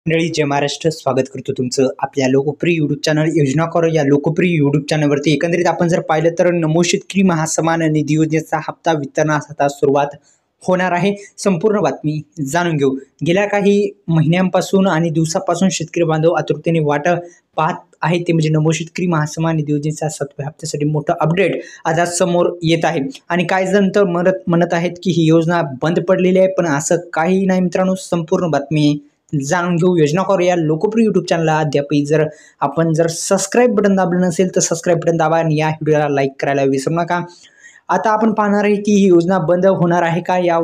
मंडळी जय महाराष्ट्र, स्वागत करतो तुमचं आपल्या लोकप्रिय यूट्यूब चॅनल योजना करो या लोकप्रिय यूट्यूब चॅनलवरती। एकंदरीत आपण जर पाहिलं तर नमो शेतकरी महासन्मान निधी योजनेचा हप्ता वितरणास आता सुरुवात होणार आहे। संपूर्ण बातमी जाणून घेऊ। गेल्या काही महिन्यांपासून आणि दिवसापासून शेतकरी बांधव आतुरतेने वाट पाहत आहे ते म्हणजे नमो शेतकरी महासन्मान निधी योजनेचा 7व्या हप्त्यासाठी मोठा अपडेट आज समोर येत आहे। आणि काही जण तर म्हणत आहेत की ही योजना बंद पडलेली आहे, पण असं काही नाही मित्रांनो। संपूर्ण बातमी जाणून घेऊ। योजना करो या लोकप्रिय यूट्यूब चॅनलला अद्याप जर आपण सबस्क्राइब बटन दाबलं नसेल तर सबस्क्राइब बटन दाबा आणि या व्हिडिओला लाईक करायला विसरू नका। आता आपण पाहणार आहे की ही योजना बंद होणार आहे का, या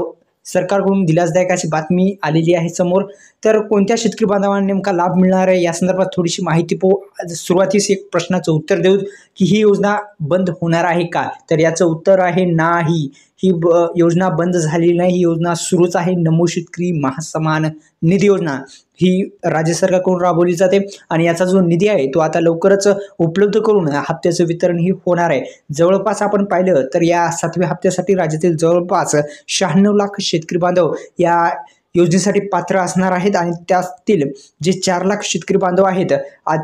सरकारकडून दिलासदायक अशी बातमी आलेली आहे समोर। तर कोणत्या शेतकरी बांधवांना नेमका लाभ मिळणार आहे या संदर्भात थोडीशी माहिती पाहू। सुरुवातीस एक प्रश्नाचं उत्तर देऊ की ही योजना बंद होणार आहे का, तर याचं उत्तर आहे नाही। ही योजना बंद झालेली नाही, ही योजना सुरूच आहे। नमो शेतकरी महासन्मान निधी योजना ही राज्य सरकारकडून राबवली जाते आणि याचा जो निधी आहे तो आता लवकरच उपलब्ध करून हप्त्याचं वितरण ही होणार आहे। जवळपास आपण पाहिलं तर या 7व्या हप्त्यासाठी राज्यातील जवळपास 96 लाख शेतकरी बांधव या योजनेसाठी पात्र असणार आहेत आणि त्यातील जे 4 लाख शेतकरी बांधव आहेत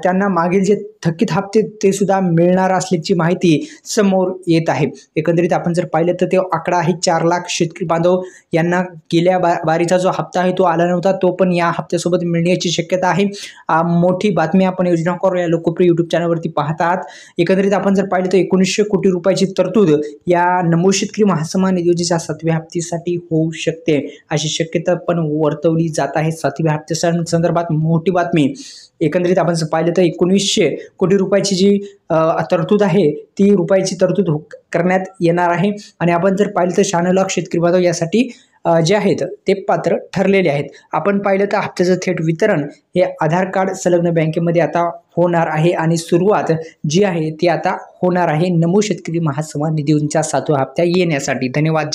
त्यांना मागील जे थकीत हप्ते ते सुद्धा मिळणार असल्याची माहिती समोर येत आहे। एकंदरीत आपण जर पाहिलं तर ते आकडा आहे 4 लाख शेतकरी बांधव यांना गेल्या बारीचा जो हप्ता आहे तो आला नव्हता, तो पण या हप्त्यासोबत मिळण्याची शक्यता आहे। मोठी बातमी आपण योजना करो या लोकप्रिय यूट्यूब चॅनलवरती पाहत आहात। एकंदरीत आपण जर पाहिलं तर 1900 कोटी रुपयाची तरतूद या नमो शेतकरी महासन्मान निधी योजनेच्या 7व्या हप्त्यासाठी होऊ शकते अशी शक्यता पण वर्तवली जात आहे। 7व्या हप्त्या संदर्भात मोठी बातमी। एकंदरीत आपण जर पाहिलं तर 1900 कोटी रुपयाची जी तरतूद आहे ती रुपयाची तरतूद करण्यात येणार आहे। आणि आपण जर पाहिलं तर 96 लाख शेतकरी बांधव यासाठी जे आहेत ते पात्र ठरलेले आहेत। आपण पाहिलं तर हप्त्याचं थेट वितरण हे आधार कार्ड संलग्न बँकेमध्ये आता होणार आहे आणि सुरुवात जी आहे ती आता होणार आहे नमो शेतकरी महासन्मान निधी योजनेच्या 7व्या हप्त्या येण्यासाठी। धन्यवाद।